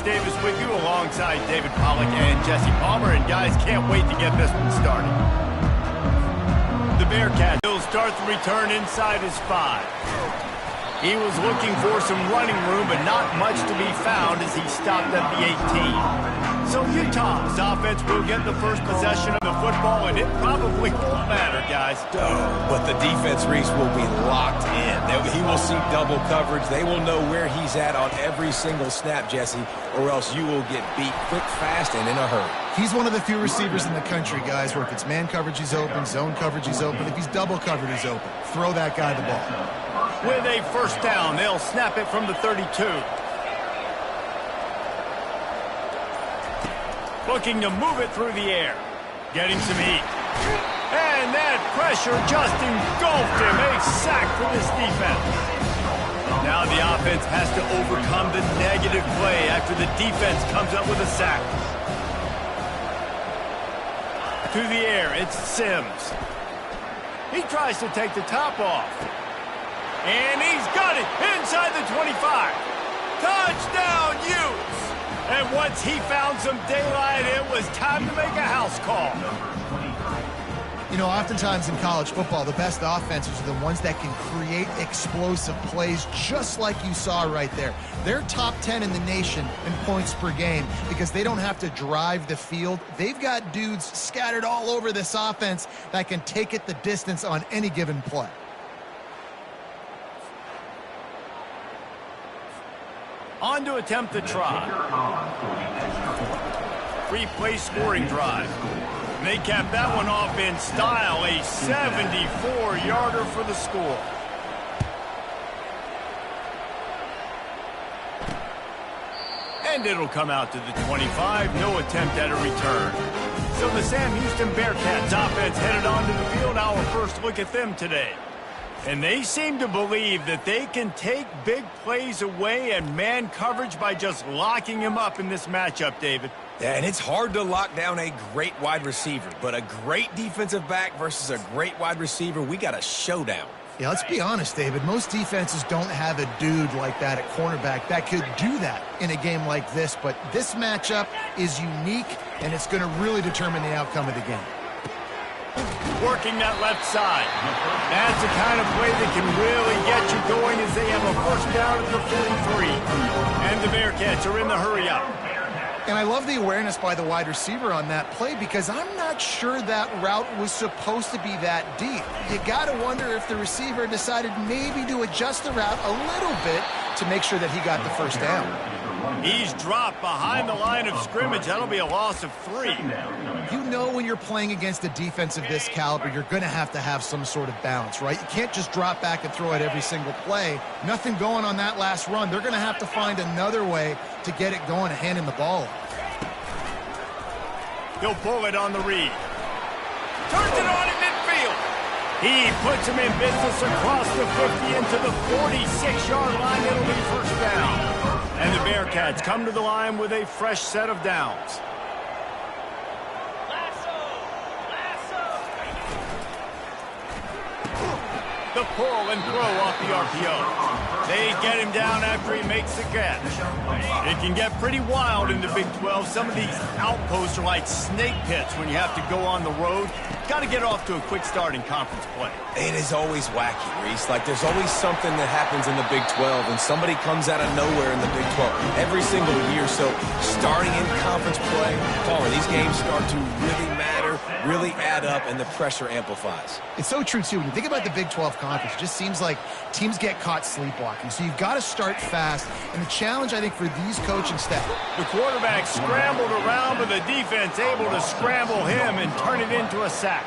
Davis with you alongside David Pollack and Jesse Palmer. And guys, can't wait to get this one started. The Bearcats will start the return inside his 5. He was looking for some running room, but not much to be found as he stopped at the 18. So Utah's offense will get the first possession of the football, and it probably won't matter, guys. But the defense, Reese, will be locked in. He will see double coverage. They will know where he's at on every single snap, Jesse, or else you will get beat quick, fast, and in a hurry. He's one of the few receivers in the country, guys, where if it's man coverage, he's open, zone coverage, he's open. If he's double covered, he's open. Throw that guy the ball. With a first down, they'll snap it from the 32. Looking to move it through the air. Getting some heat. And that pressure just engulfed him. A sack for this defense. Now the offense has to overcome the negative play after the defense comes up with a sack. To the air, it's Sims. He tries to take the top off. And he's got it inside the 25. Touchdown, Utes! And once he found some daylight, it was time to make a house call. You know, oftentimes in college football, the best offenses are the ones that can create explosive plays, just like you saw right there. They're top 10 in the nation in points per game because they don't have to drive the field. They've got dudes scattered all over this offense that can take it the distance on any given play. On to attempt the try. Three-play scoring drive. They capped that one off in style. A 74-yarder for the score. And it'll come out to the 25. No attempt at a return. So the Sam Houston Bearcats offense headed onto the field. Our first look at them today. And they seem to believe that they can take big plays away and man coverage by just locking him up in this matchup, David. Yeah, and it's hard to lock down a great wide receiver, but a great defensive back versus a great wide receiver, we got a showdown. Yeah, let's be honest, David. Most defenses don't have a dude like that at cornerback that could do that in a game like this, but this matchup is unique, and it's going to really determine the outcome of the game. Working that left side. That's the kind of play that can really get you going as they have a first down at the 43. And the Bearcats are in the hurry up. And I love the awareness by the wide receiver on that play because I'm not sure that route was supposed to be that deep. You got to wonder if the receiver decided maybe to adjust the route a little bit to make sure that he got the first down. He's dropped behind the line of scrimmage. That'll be a loss of 3. You know when you're playing against a defense of this caliber, you're going to have some sort of balance, right? You can't just drop back and throw it every single play. Nothing going on that last run. They're going to have to find another way to get it going and hand him the ball. He'll pull it on the read. Turns it on in midfield. He puts him in business across the 50 into the 46-yard line. It'll be first down. And the Bearcats come to the line with a fresh set of downs. The pull and throw off the RPO. They get him down after he makes the catch. It can get pretty wild in the Big 12. Some of these outposts are like snake pits when you have to go on the road. Got to get off to a quick start in conference play. It is always wacky, Reese. Like, there's always something that happens in the Big 12, and somebody comes out of nowhere in the Big 12 every single year. So, starting in conference play, Palmer, these games start to really matter, really add up, and the pressure amplifies. It's so true, too. When you think about the Big 12 conference, it just seems like teams get caught sleepwalking. So, you've got to start fast. And the challenge, I think, for these coaching staff. The quarterback scrambled around, but the defense able to scramble him and turn it into a sack.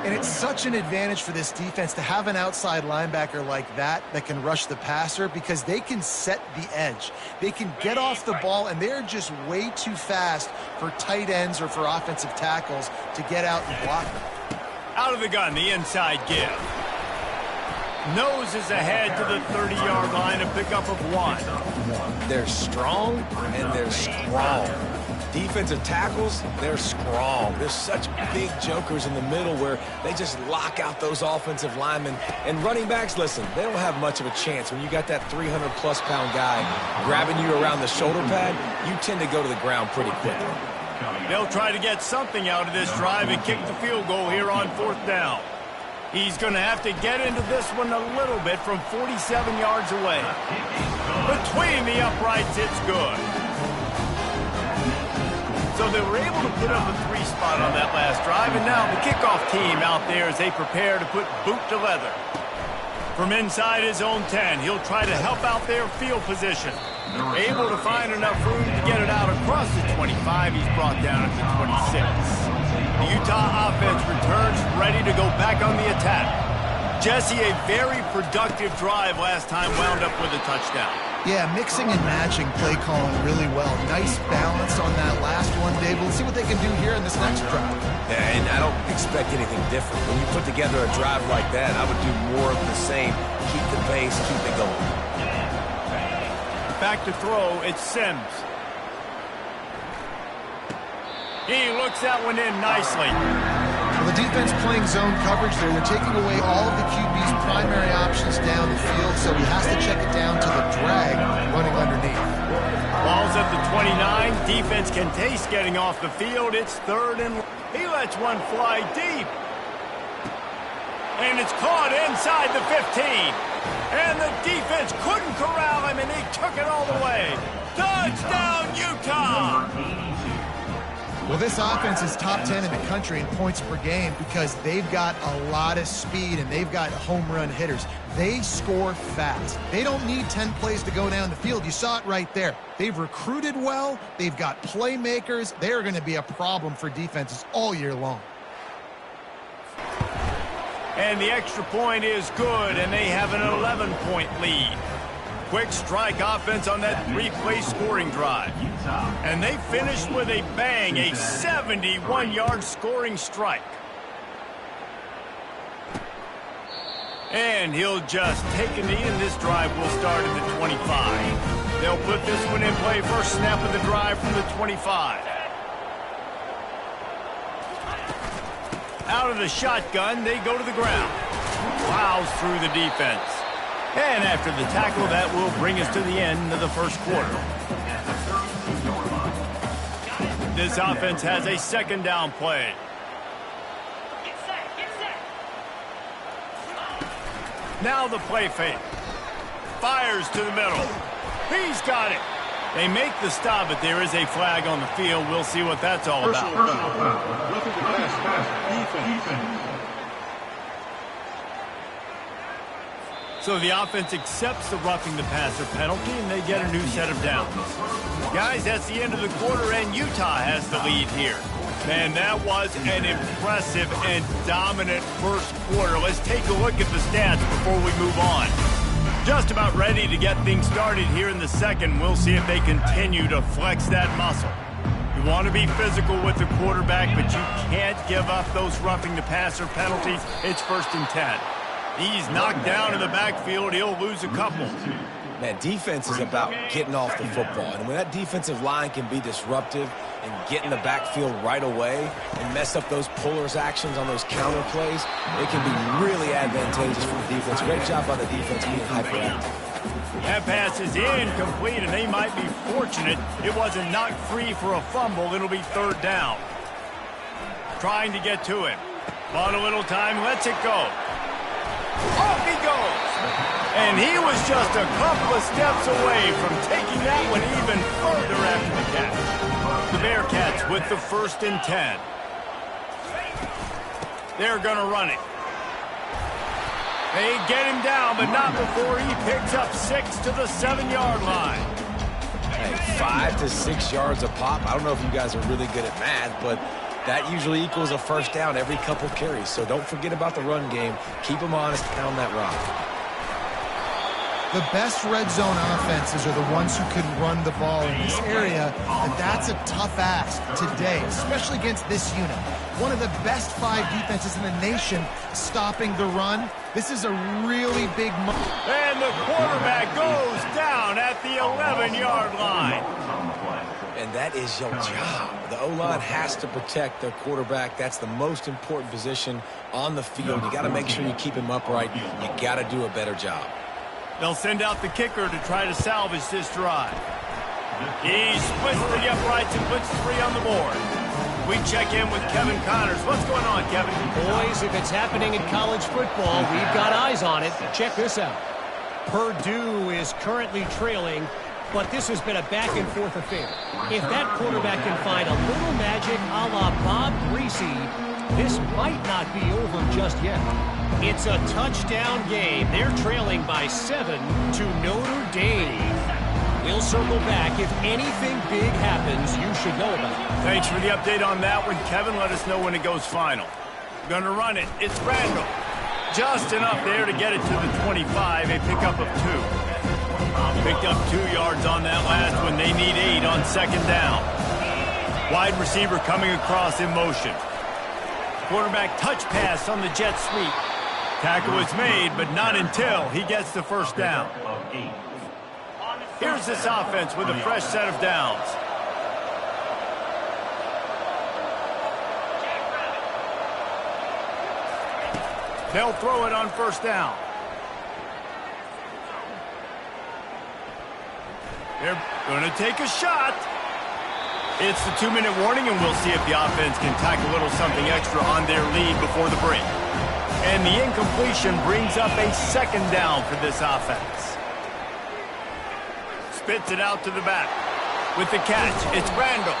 And it's such an advantage for this defense to have an outside linebacker like that can rush the passer because they can set the edge. They can get off the ball, and they're just way too fast for tight ends or for offensive tackles to get out and block them. Out of the gun, the inside give. Noses ahead to the 30-yard line, a pickup of 1. They're strong and they're strong. Defensive tackles, they're strong. There's such big jokers in the middle where they just lock out those offensive linemen. And running backs, listen, they don't have much of a chance. When you got that 300-plus pound guy grabbing you around the shoulder pad, you tend to go to the ground pretty quickly. They'll try to get something out of this drive and kick the field goal here on 4th down. He's going to have to get into this one a little bit from 47 yards away. Between the uprights, it's good. So they were able to put up a 3 spot on that last drive, and now the kickoff team out there as they prepare to put boot to leather. From inside his own 10, he'll try to help out their field position. Able to find enough room to get it out across the 25. He's brought down at the 26. The Utah offense returns ready to go back on the attack. Jesse, a very productive drive last time, wound up with a touchdown. Yeah, mixing and matching play calling really well. Nice balance on that last one, Dave. Let's see what they can do here in this next drive. Yeah, and I don't expect anything different. When you put together a drive like that, I would do more of the same. Keep the pace, keep it going. Back to throw, it's Sims. He looks that one in nicely. Well, the defense playing zone coverage there. They're taking away all of the QB's primary options down the field, so he has to check it down to the drag running underneath. Ball's at the 29. Defense can taste getting off the field. It's 3rd and he lets one fly deep. And it's caught inside the 15. And the defense couldn't corral him, and he took it all the way. Touchdown, Utah! Well, this offense is top 10 in the country in points per game because they've got a lot of speed and they've got home run hitters. They score fast. They don't need 10 plays to go down the field. You saw it right there. They've recruited well. They've got playmakers. They're going to be a problem for defenses all year long. And the extra point is good, and they have an 11-point lead. Quick strike offense on that 3-play scoring drive. And they finished with a bang, a 71-yard scoring strike. And he'll just take a knee, and this drive will start at the 25. They'll put this one in play first snap of the drive from the 25. Out of the shotgun, they go to the ground. Plows through the defense. And after the tackle, that will bring us to the end of the first quarter. This offense has a 2nd down play. Now the play fake. Fires to the middle. He's got it. They make the stop, but there is a flag on the field. We'll see what that's all about. So the offense accepts the roughing the passer penalty, and they get a new set of downs. Guys, that's the end of the quarter, and Utah has the lead here. Man, that was an impressive and dominant first quarter. Let's take a look at the stats before we move on. Just about ready to get things started here in the second. We'll see if they continue to flex that muscle. You want to be physical with the quarterback, but you can't give up those roughing the passer penalties. It's 1st and 10. He's knocked down in the backfield. He'll lose a couple. Man, defense is about getting off the football. And when that defensive line can be disruptive and get in the backfield right away and mess up those pullers actions on those counter plays, it can be really advantageous for the defense. Great job by the defense being hyperactive. That pass is incomplete, and they might be fortunate it wasn't knocked free for a fumble. It'll be 3rd down. Trying to get to him. Bought a little time, lets it go. Off he goes. And he was just a couple of steps away from taking that one even further after the catch. The Bearcats with the 1st and 10. They're going to run it. They get him down, but not before he picks up 6 to the 7-yard line. Hey, 5 to 6 yards a pop. I don't know if you guys are really good at math, but that usually equals a 1st down every couple carries. So don't forget about the run game. Keep them honest, pound that rock. The best red zone offenses are the ones who can run the ball in this area, and that's a tough ask today, especially against this unit. One of the best 5 defenses in the nation stopping the run. This is a really big moment. And the quarterback goes down at the 11-yard line. and that is your job. The O-line has to protect their quarterback. That's the most important position on the field. You got to make sure you keep him upright. You got to do a better job. They'll send out the kicker to try to salvage this drive. He splits the uprights and puts 3 on the board. We check in with Kevin Connors. What's going on, Kevin? Boys, if it's happening in college football, we've got eyes on it. Check this out. Purdue is currently trailing, but this has been a back-and-forth affair. If that quarterback can find a little magic a la Bob Greasy, this might not be over just yet. It's a touchdown game. They're trailing by 7 to Notre Dame. We'll circle back. If anything big happens, you should know about it. Thanks for the update on that one, Kevin. Let us know when it goes final. Gonna run it. It's Randall. Just enough there to get it to the 25. A pickup of 2. Picked up 2 yards on that last one. They need 8 on second down. Wide receiver coming across in motion. Quarterback touch pass on the jet sweep. Tackle is made, but not until he gets the first down. Here's this offense with a fresh set of downs. They'll throw it on first down. They're going to take a shot. It's the 2-minute warning, and we'll see if the offense can tack a little something extra on their lead before the break. And the incompletion brings up a second down for this offense. Spits it out to the back. With the catch, it's Randall.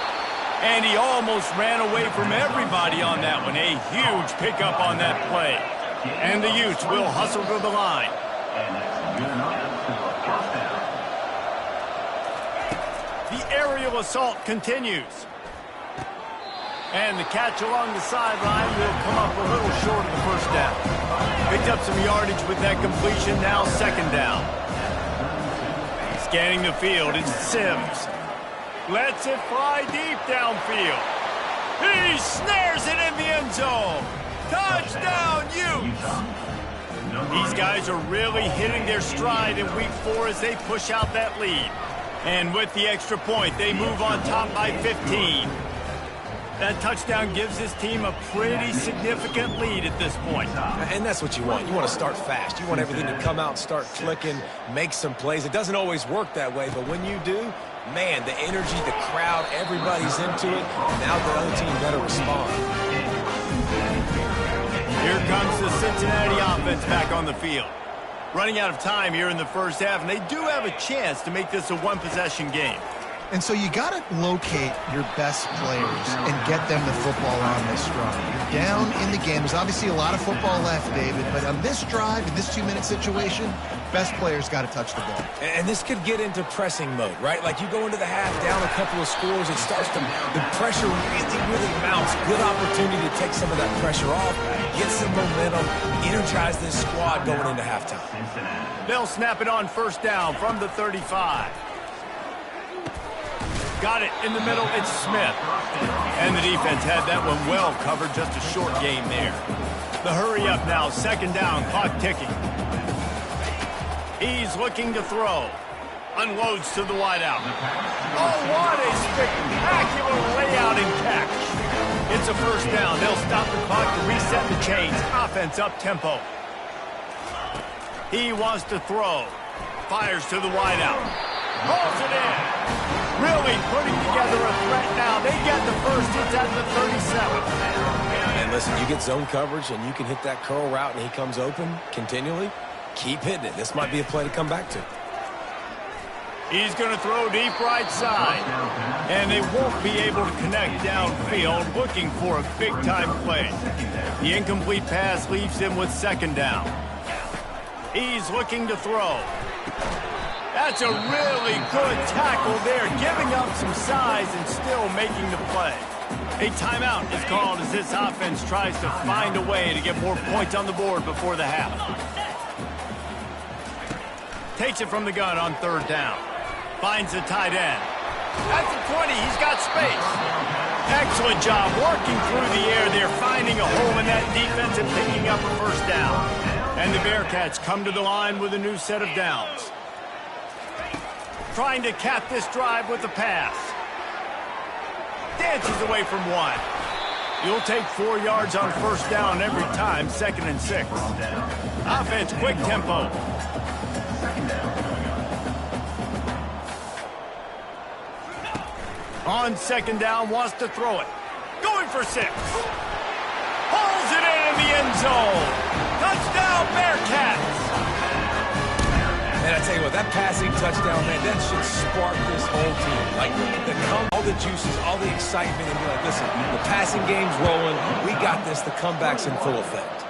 And he almost ran away from everybody on that one. A huge pickup on that play. And the Utes will hustle to the line. The aerial assault continues. And the catch along the sideline will come up a little short of the first down. Picked up some yardage with that completion, now second down. Scanning the field, it's Sims. Lets it fly deep downfield. He snares it in the end zone. Touchdown, Utes! These guys are really hitting their stride in week 4 as they push out that lead. And with the extra point, they move on top by 15. That touchdown gives his team a pretty significant lead at this point. And that's what you want. You want to start fast. You want everything to come out and start clicking, make some plays. It doesn't always work that way, but when you do, man, the energy, the crowd, everybody's into it. Now the other team better respond. Here comes the Cincinnati offense back on the field. Running out of time here in the first half, and they do have a chance to make this a one-possession game. And so you got to locate your best players and get them the football on this drive. You're down in the game. There's obviously a lot of football left, David, but on this drive, in this 2-minute situation, best players got to touch the ball. And this could get into pressing mode, right? Like you go into the half, down a couple of scores, it starts to, the pressure really mounts. Good opportunity to take some of that pressure off, get some momentum, energize this squad going into halftime. They'll snap it on first down from the 35. Got it in the middle, it's Smith. And the defense had that one well covered, just a short game there. The hurry up now, second down, clock ticking. He's looking to throw. Unloads to the wideout. Oh, what a spectacular layout and catch. It's a first down. They'll stop the clock to reset the chains. Offense up tempo. He wants to throw. Fires to the wideout. Pulls it in. Really putting together a threat now. They get the first. It's at the 37. And listen, you get zone coverage and you can hit that curl route and he comes open continually. Keep hitting it. This might be a play to come back to. He's going to throw deep right side. And they won't be able to connect downfield, looking for a big-time play. The incomplete pass leaves him with second down. He's looking to throw. That's a really good tackle there, giving up some size and still making the play. A timeout is called as this offense tries to find a way to get more points on the board before the half. Takes it from the gun on third down. Finds the tight end. At the 20, he's got space. Excellent job working through the air there, finding a hole in that defense and picking up a first down. And the Bearcats come to the line with a new set of downs. Trying to cap this drive with a pass. dances away from one. You'll take 4 yards on first down every time, 2nd and 6. Offense, quick tempo. On 2nd down, wants to throw it. Going for 6. Pulls it in the end zone. Touchdown, Bearcats. And I tell you what, that passing touchdown, man, that should spark this whole team. Like, all the juices, all the excitement, and be like, listen, the passing game's rolling. We got this. The comeback's in full effect.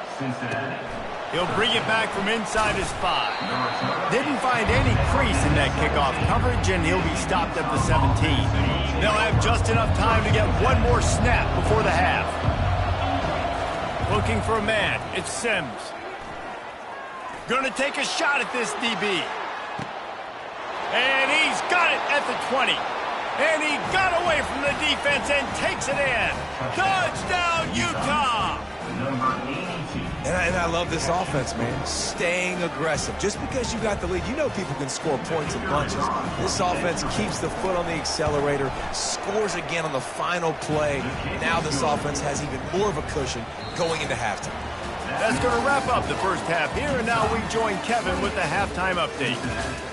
He'll bring it back from inside his 5. Didn't find any crease in that kickoff coverage, and he'll be stopped at the 17. They'll have just enough time to get one more snap before the half. Looking for a man. It's Sims. Gonna take a shot at this DB. And he's got it at the 20. And he got away from the defense and takes it in. Touchdown, Utah! And I love this offense, man. Staying aggressive. Just because you got the lead, you know people can score points in bunches. This offense keeps the foot on the accelerator, scores again on the final play. Now this offense has even more of a cushion going into halftime. That's going to wrap up the first half here, and now we join Kevin with the halftime update.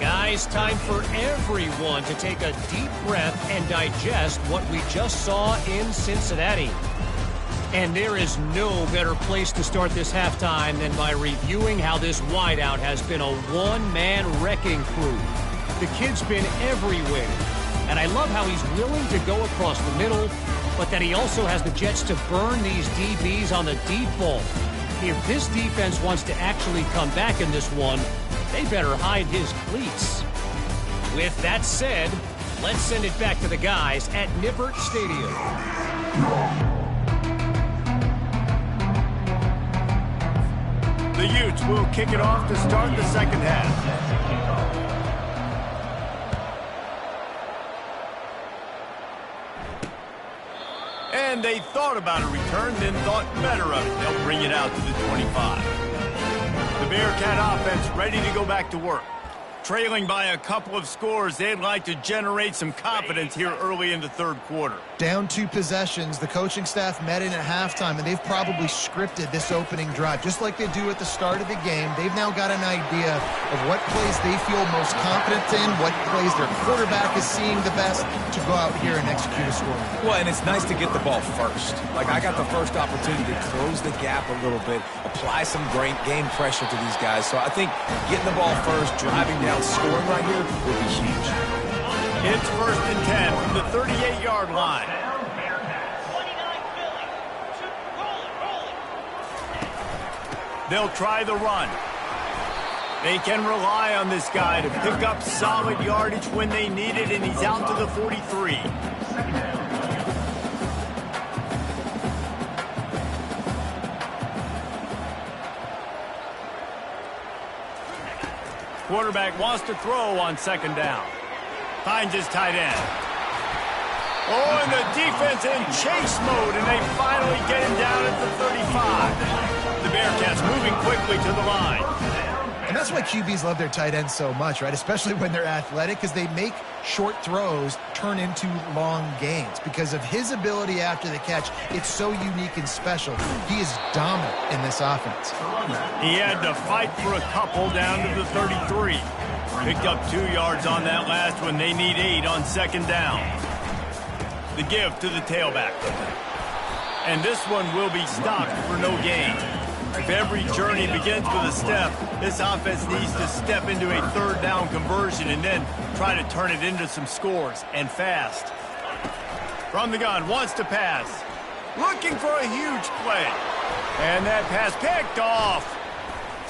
Guys, time for everyone to take a deep breath and digest what we just saw in Cincinnati. And there is no better place to start this halftime than by reviewing how this wideout has been a one-man wrecking crew. The kid's been everywhere, and I love how he's willing to go across the middle, but that he also has the jets to burn these DBs on the deep ball. If this defense wants to actually come back in this one, they better hide his cleats. With that said, let's send it back to the guys at Nippert Stadium. The Utes will kick it off to start the second half. And they thought about a return, then thought better of it. They'll bring it out to the 25. The Bearcat offense ready to go back to work. Trailing by a couple of scores, they'd like to generate some confidence here early in the third quarter. Down 2 possessions, the coaching staff met in at halftime, and they've probably scripted this opening drive. Just like they do at the start of the game, they've now got an idea of what plays they feel most confident in, what plays their quarterback is seeing the best to go out here and execute a score. Well, and it's nice to get the ball first. Like, I got the first opportunity to close the gap a little bit, apply some great game pressure to these guys. So I think getting the ball first, driving down, scoring right here would be huge. It's 1st and 10 from the 38-yard line. They'll try the run. They can rely on this guy to pick up solid yardage when they need it, and he's out to the 43. Quarterback wants to throw on 2nd down. Finds his tight end. Oh, and the defense in chase mode, and they finally get him down at the 35. The Bearcats moving quickly to the line. And that's why QBs love their tight ends so much, right? Especially when they're athletic, because they make short throws turn into long gains. Because of his ability after the catch, it's so unique and special. He is dominant in this offense. He had to fight for a couple down to the 33. Picked up 2 yards on that last one. They need 8 on 2nd down. The give to the tailback. And this one will be stopped for no gain. If every journey begins with a step, this offense needs to step into a 3rd down conversion and then try to turn it into some scores, and fast. From the gun, wants to pass. Looking for a huge play. And that pass picked off.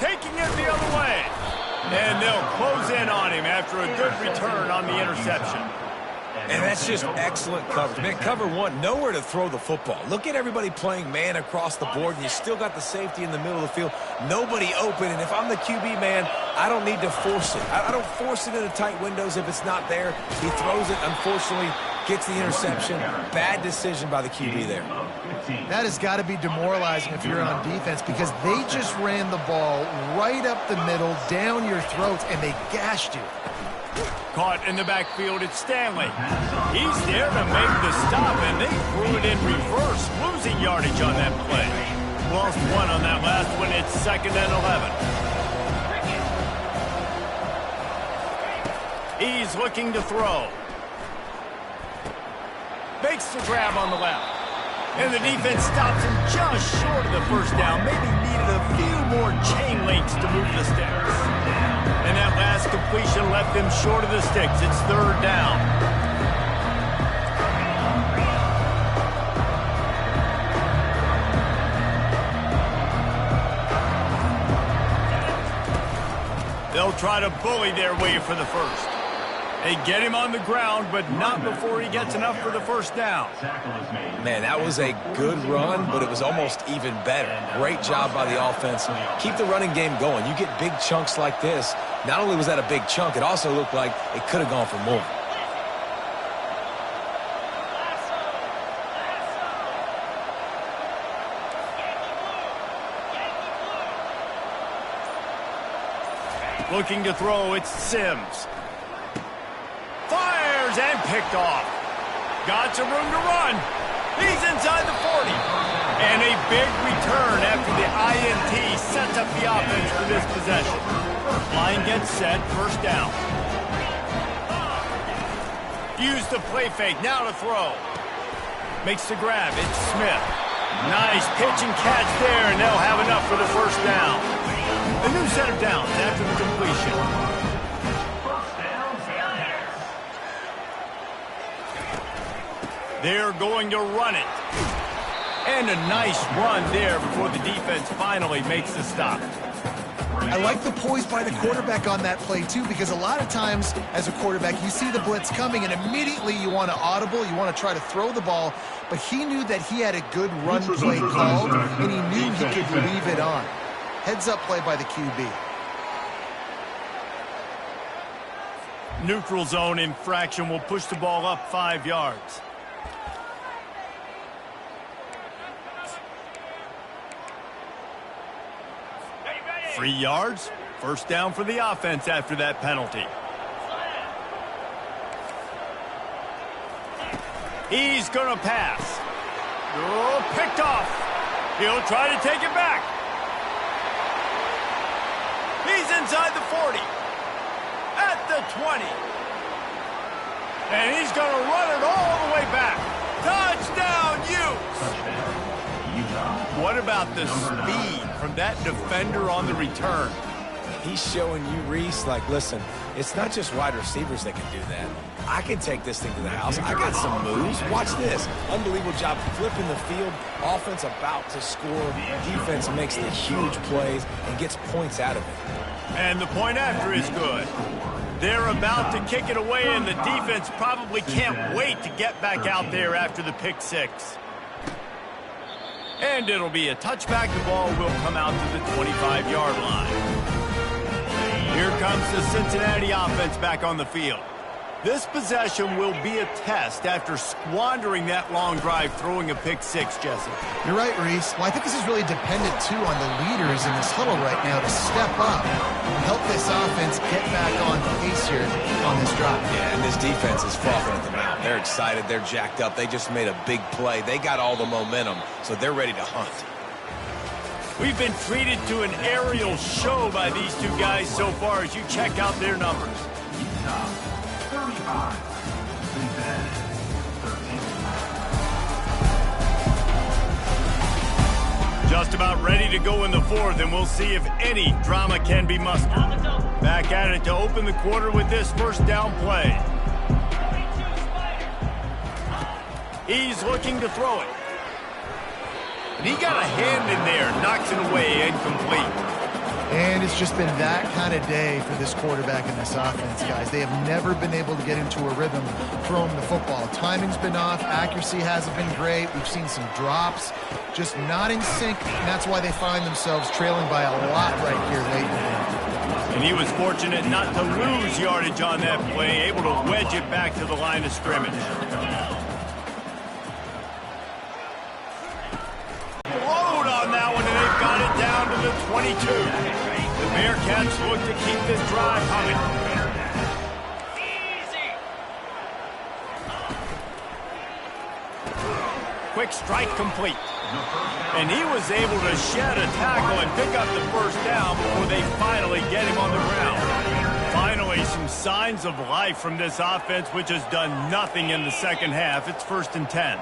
Taking it the other way. And they'll close in on him after a good return on the interception. And that's just excellent coverage. Man, cover 1, nowhere to throw the football. Look at everybody playing man across the board, and you still got the safety in the middle of the field. Nobody open, and if I'm the QB, man, I don't need to force it. I don't force it into tight windows if it's not there. He throws it, unfortunately, gets the interception. Bad decision by the QB there. That has got to be demoralizing if you're on defense, because they just ran the ball right up the middle, down your throats, and they gashed you. Caught in the backfield, it's Stanley. He's there to make the stop, and they threw it in reverse, losing yardage on that play. Lost one on that last one. It's 2nd and 11. He's looking to throw. Makes the grab on the left. And the defense stops him just short of the first down. Maybe needed a few more chain links to move the sticks. And that last completion left him short of the sticks. It's 3rd down. They'll try to bully their way for the first. They get him on the ground, but not before he gets enough for the first down. Man, that was a good run, but it was almost even better. Great job by the offense. Keep the running game going. You get big chunks like this. Not only was that a big chunk, it also looked like it could have gone for more. Looking to throw, it's Sims. Fires and picked off. Got some room to run. He's inside the 40. And a big return after the INT sets up the offense for this possession. Line gets set, 1st down. Use the play fake, now to throw. Makes the grab, it's Smith. Nice pitch and catch there, and they'll have enough for the 1st down. A new set of downs after the completion. They're going to run it. And a nice run there before the defense finally makes the stop. I like the poise by the quarterback on that play, too, because a lot of times as a quarterback, you see the blitz coming, and immediately you want to audible, you want to try to throw the ball, but he knew that he had a good run play called, and he knew he could leave it on. Heads-up play by the QB. Neutral zone infraction will push the ball up 5 yards. Three yards, 1st down for the offense after that penalty. He's going to pass. Oh, picked off. He'll try to take it back. He's inside the 40. At the 20. And he's going to run it all the way back. Touchdown, Utes! What about the speed from that defender on the return? He's showing you, Reese, like, listen, it's not just wide receivers that can do that. I can take this thing to the house. I got some moves. Watch this. Unbelievable job flipping the field. Offense about to score. Defense makes the huge plays and gets points out of it. And the point after is good. They're about to kick it away, and the defense probably can't wait to get back out there after the pick six. And it'll be a touchback. The ball will come out to the 25-yard line. Here comes the Cincinnati offense back on the field. This possession will be a test after squandering that long drive throwing a pick six, Jesse. You're right, Reese. Well, I think this is really dependent, too, on the leaders in this huddle right now to step up and help this offense get back on pace here on this drive. Yeah, and this defense is frothing at the mouth. They're excited. They're jacked up. They just made a big play. They got all the momentum, so they're ready to hunt. We've been treated to an aerial show by these two guys so far as you check out their numbers. Just about ready to go in the fourth, and we'll see if any drama can be mustered. Back at it to open the quarter with this first down play. He's looking to throw it. And he got a hand in there, knocks it away, incomplete. And it's just been that kind of day for this quarterback and this offense, guys. They have never been able to get into a rhythm throwing the football. Timing's been off. Accuracy hasn't been great. We've seen some drops, just not in sync, and that's why they find themselves trailing by a lot right here late in the game. And he was fortunate not to lose yardage on that play, able to wedge it back to the line of scrimmage. Load on that one, and they've got it down to the 22. The Bearcats look to keep this drive humming. quick strike complete. And he was able to shed a tackle and pick up the first down before they finally get him on the ground. Finally, some signs of life from this offense, which has done nothing in the second half. It's 1st and 10.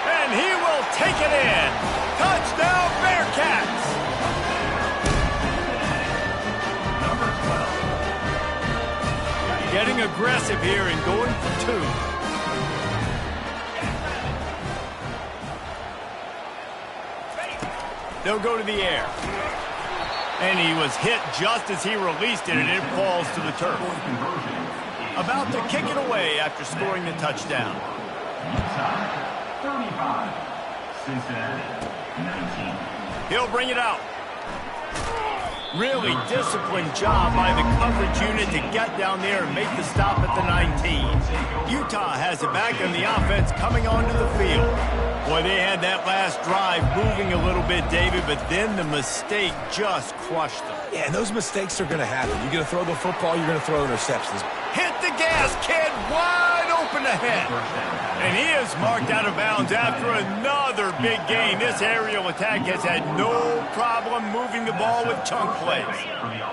And he will take it in. Touchdown, Bearcats! Getting aggressive here and going for 2. They'll go to the air. And he was hit just as he released it, and it falls to the turf. About to kick it away after scoring the touchdown. 35, Cincinnati, 19. He'll bring it out. Really disciplined job by the coverage unit to get down there and make the stop at the 19. Utah has it back on the offense coming onto the field. Boy, they had that last drive moving a little bit, David, but then the mistake just crushed them. Yeah, and those mistakes are going to happen. You're going to throw the football, you're going to throw interceptions. Hit the gas, kid, wide open ahead. And he is marked out of bounds after another big gain. This aerial attack has had no problem moving the ball with chunk plays.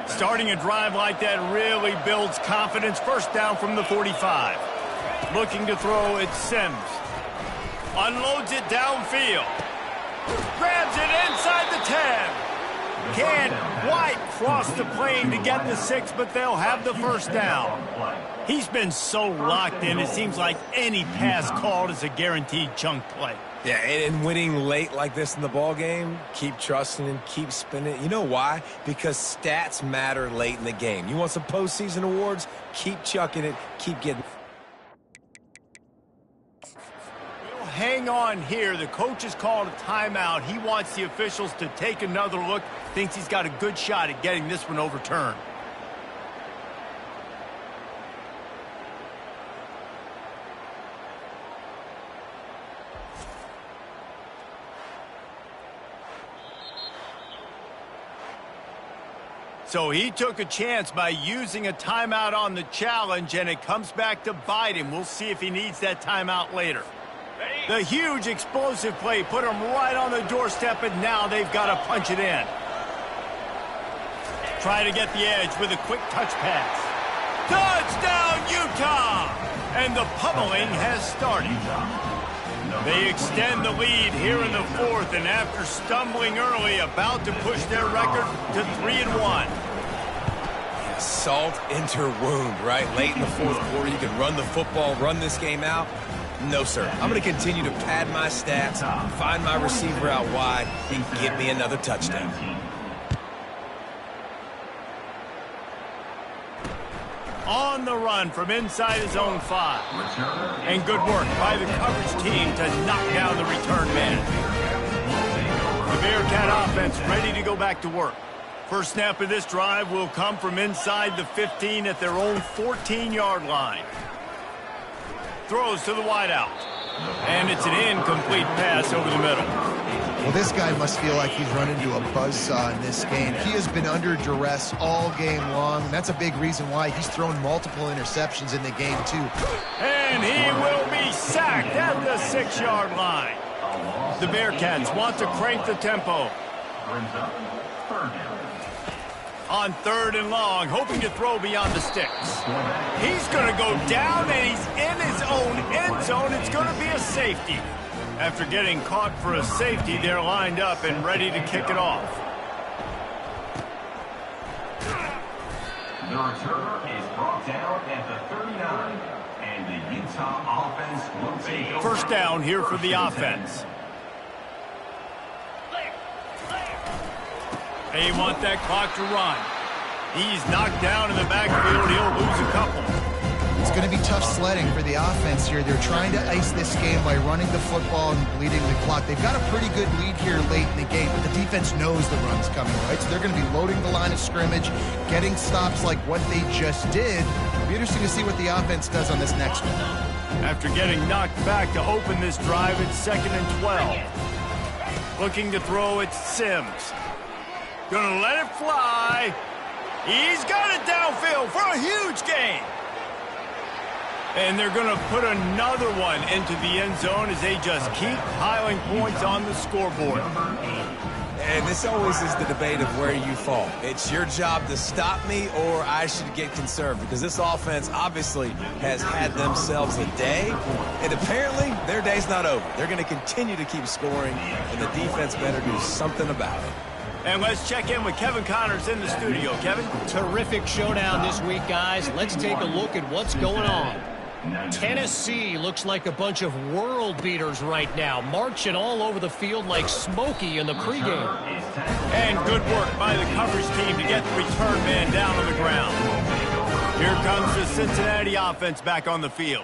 Starting a drive like that really builds confidence. First down from the 45. Looking to throw, it's Sims. Unloads it downfield. Grabs it inside the 10. Can't quite cross the plane to get the 6, but they'll have the first down. He's been so locked in, it seems like any pass called is a guaranteed chunk play. Yeah, and winning late like this in the ball game, keep trusting and keep spinning. You know why? Because stats matter late in the game. You want some postseason awards? Keep chucking it, keep getting. Hang on here. The coach has called a timeout. He wants the officials to take another look. Thinks he's got a good shot at getting this one overturned. So he took a chance by using a timeout on the challenge, and it comes back to bite him. We'll see if he needs that timeout later. The huge explosive play put them right on the doorstep, and now they've got to punch it in. Try to get the edge with a quick touch pass. Touchdown, Utah! And the pummeling has started. They extend the lead here in the 4th, and after stumbling early, about to push their record to 3-1. Salt into wound, right? Late in the 4th quarter, you can run the football, run this game out. No, sir. I'm going to continue to pad my stats, find my receiver out wide, and get me another touchdown. On the run from inside his own 5. And good work by the coverage team to knock down the return man. The Bearcat offense ready to go back to work. First snap of this drive will come from inside the 15 at their own 14-yard line. Throws to the wideout. And it's an incomplete pass over the middle. Well, this guy must feel like he's run into a buzzsaw in this game. He has been under duress all game long, and that's a big reason why he's thrown multiple interceptions in the game, too. And he will be sacked at the 6-yard line. The Bearcats want to crank the tempo. On 3rd and long, hoping to throw beyond the sticks. He's going to go down, and he's in his own end zone. It's going to be a safety. After getting caught for a safety, they're lined up and ready to kick it off. The returner is brought down at the 39, and the Utah offense will take over. First down here for the offense. They want that clock to run. He's knocked down in the backfield. He'll lose a couple. It's going to be tough sledding for the offense here. They're trying to ice this game by running the football and bleeding the clock. They've got a pretty good lead here late in the game, but the defense knows the run's coming, right? So they're going to be loading the line of scrimmage, getting stops like what they just did. It'll be interesting to see what the offense does on this next one. After getting knocked back to open this drive, it's 2nd and 12. Looking to throw, it's Sims. Gonna let it fly. He's got it downfield for a huge gain. And they're going to put another one into the end zone as they just keep piling points on the scoreboard. And this always is the debate of where you fall. It's your job to stop me, or I should get conserved, because this offense obviously has had themselves a day, and apparently their day's not over. They're going to continue to keep scoring, and the defense better do something about it. And let's check in with Kevin Connors in the studio. Kevin? Terrific showdown this week, guys. Let's take a look at what's going on. Tennessee looks like a bunch of world beaters right now, marching all over the field like Smokey in the pregame. And good work by the coverage team to get the return man down on the ground. Here comes the Cincinnati offense back on the field.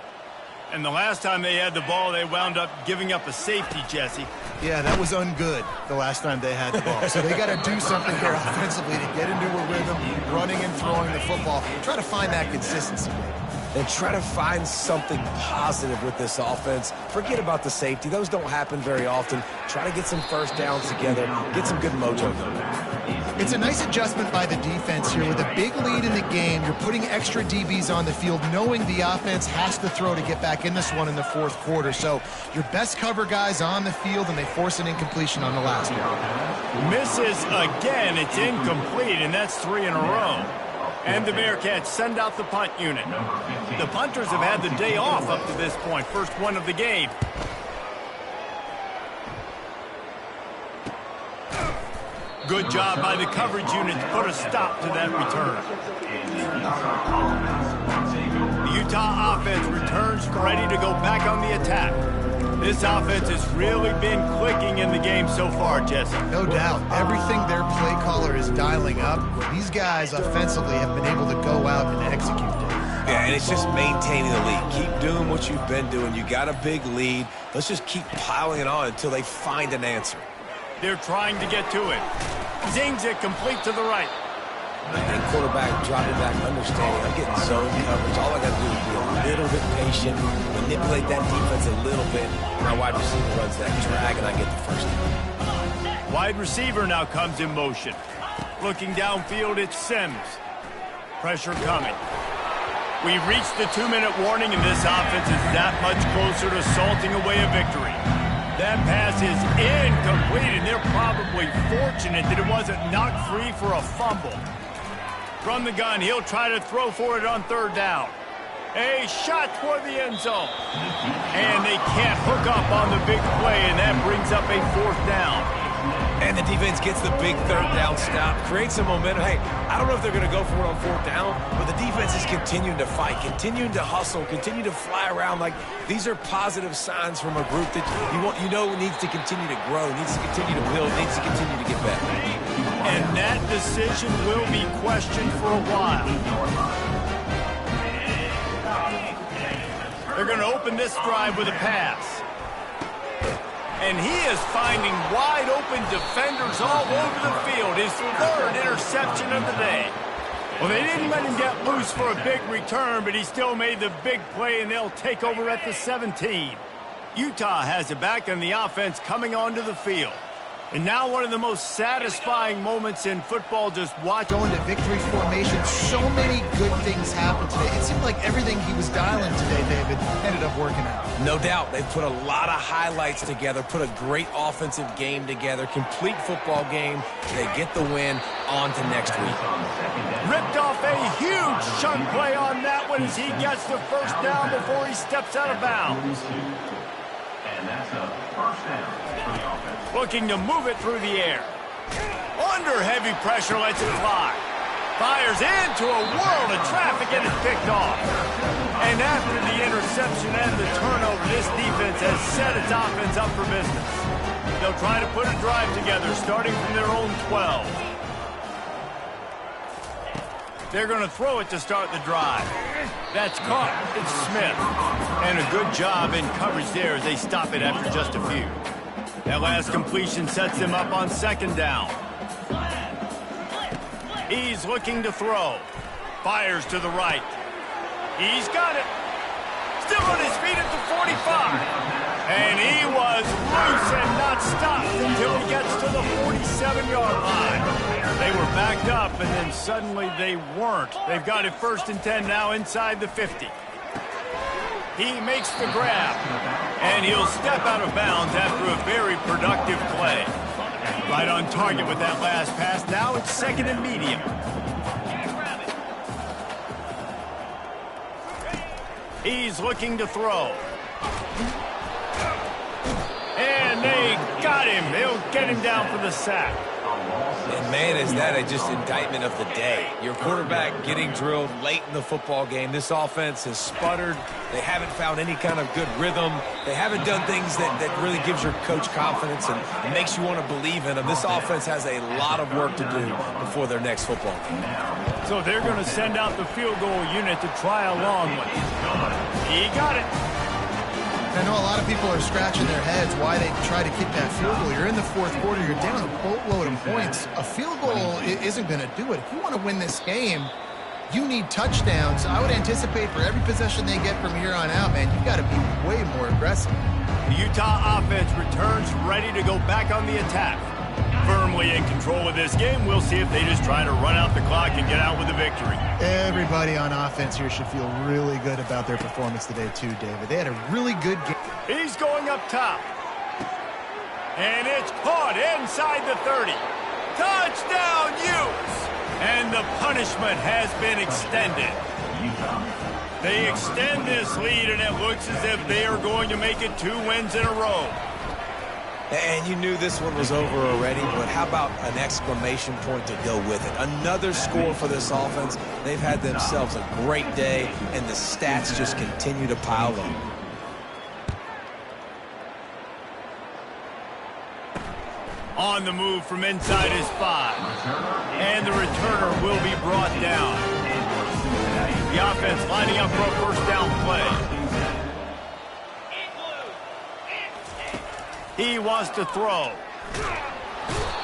And the last time they had the ball, they wound up giving up a safety, Jesse. Yeah, that was ungood the last time they had the ball. So they got to do something here offensively to get into a rhythm, running and throwing the football. Try to find that consistency. And try to find something positive with this offense. Forget about the safety. Those don't happen very often. Try to get some first downs together. Get some good mojo going. It's a nice adjustment by the defense here. With a big lead in the game, you're putting extra DBs on the field, knowing the offense has to throw to get back in this one in the fourth quarter. So your best cover guys on the field, and they force an incompletion on the last one. Misses again. It's incomplete, and that's 3 in a row. And the Bearcats send out the punt unit. The punters have had the day off up to this point. First one of the game. Good job by the coverage unit to put a stop to that return. The Utah offense returns ready to go back on the attack. This offense has really been clicking in the game so far, Jesse. No doubt. Everything their play caller is dialing up, these guys offensively have been able to go out and execute it. Yeah, and it's just maintaining the lead. Keep doing what you've been doing. You got a big lead. Let's just keep piling it on until they find an answer. They're trying to get to it. Zings it complete to the right. And quarterback dropping back, understanding I'm getting zone coverage. All I got to do is be a little bit patient, manipulate that defense a little bit. My wide receiver runs that drag, and I get the first down. Wide receiver now comes in motion. Looking downfield, it's Sims. Pressure coming. We've reached the 2-minute warning, and this offense is that much closer to salting away a victory. That pass is incomplete, and they're probably fortunate that it wasn't knocked free for a fumble. From the gun, he'll try to throw for it on third down. A shot toward the end zone. And they can't hook up on the big play, and that brings up a fourth down. And the defense gets the big third down stop, creates some momentum. Hey, I don't know if they're going to go for it on fourth down, but the defense is continuing to fight, continuing to hustle, continue to fly around. Like, these are positive signs from a group that you know needs to continue to grow, needs to continue to build, needs to continue to get better. And that decision will be questioned for a while. They're going to open this drive with a pass. And he is finding wide-open defenders all over the field. His third interception of the day. Well, they didn't let him get loose for a big return, but he still made the big play, and they'll take over at the 17. Utah has it back, and the offense coming onto the field. And now one of the most satisfying moments in football, just watch. Going to victory formation, so many good things happened today. It seemed like everything he was dialing today, David, ended up working out. No doubt. They've put a lot of highlights together, put a great offensive game together, complete football game. They get the win. On to next week. Ripped off a huge chunk play on that one as he gets the first down before he steps out of bounds. And that's a first down for the offense. Looking to move it through the air. Under heavy pressure, lets it fly. Fires into a world of traffic and is picked off. And after the interception and the turnover, this defense has set its offense up for business. They'll try to put a drive together, starting from their own 12. They're going to throw it to start the drive. That's caught. It's Smith. And a good job in coverage there as they stop it after just a few. That last completion sets him up on second down. He's looking to throw. Fires to the right. He's got it. Still on his feet at the 45. And he was loose and not stopped until he gets to the 47-yard line. They were backed up, and then suddenly they weren't. They've got it 1st and 10 now inside the 50. He makes the grab, and he'll step out of bounds after a very productive play. Right on target with that last pass. Now it's second and medium. He's looking to throw. And they got him. They'll get him down for the sack. And, man, is that just indictment of the day. Your quarterback getting drilled late in the football game. This offense has sputtered. They haven't found any kind of good rhythm. They haven't done things that really gives your coach confidence and makes you want to believe in them. This offense has a lot of work to do before their next football game. So they're going to send out the field goal unit to try a long one. He got it. I know a lot of people are scratching their heads why they try to kick that field goal. You're in the fourth quarter. You're down a boatload of points. A field goal isn't going to do it. If you want to win this game, you need touchdowns. I would anticipate for every possession they get from here on out, man, you got to be way more aggressive. The Utah offense returns ready to go back on the attack. Firmly in control of this game. We'll see if they just try to run out the clock and get out with a victory. Everybody on offense here should feel really good about their performance today too, David. They had a really good game. He's going up top. And it's caught inside the 30. Touchdown, Utes! And the punishment has been extended. They extend this lead, and it looks as if they are going to make it 2 wins in a row. And you knew this one was over already, but how about an exclamation point to go with it? Another score for this offense. They've had themselves a great day, and the stats just continue to pile on. On the move from inside his 5. And the returner will be brought down. The offense lining up for a first down play. He wants to throw.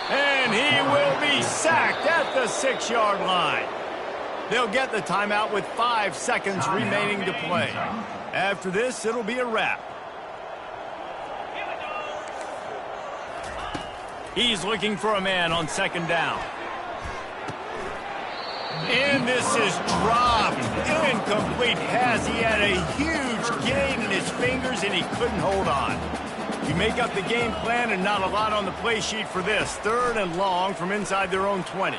And he will be sacked at the 6-yard line. They'll get the timeout with 5 seconds remaining to play. After this, it'll be a wrap. He's looking for a man on second down. And this is dropped. Incomplete pass. He had a huge gain in his fingers, and he couldn't hold on. You make up the game plan and not a lot on the play sheet for this. 3rd and long from inside their own 20.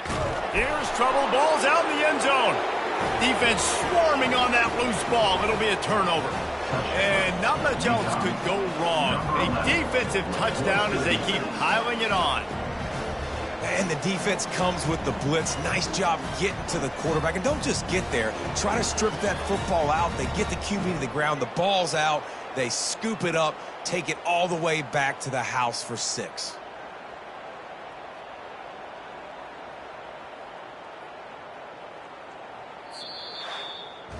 Here's trouble. Ball's out in the end zone. Defense swarming on that loose ball. It'll be a turnover. And not much else could go wrong. A defensive touchdown as they keep piling it on. And the defense comes with the blitz. Nice job getting to the quarterback. And don't just get there. Try to strip that football out. They get the QB to the ground. The ball's out. They scoop it up, take it all the way back to the house for 6.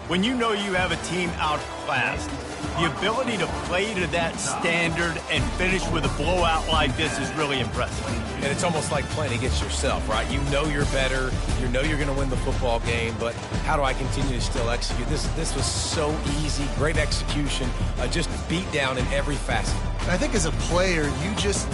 When you know you have a team outclassed, the ability to play to that standard and finish with a blowout like this is really impressive. And it's almost like playing against yourself, right? You know you're better. You know you're going to win the football game, but how do I continue to still execute? This was so easy. Great execution. Just beat down in every facet. I think as a player, you just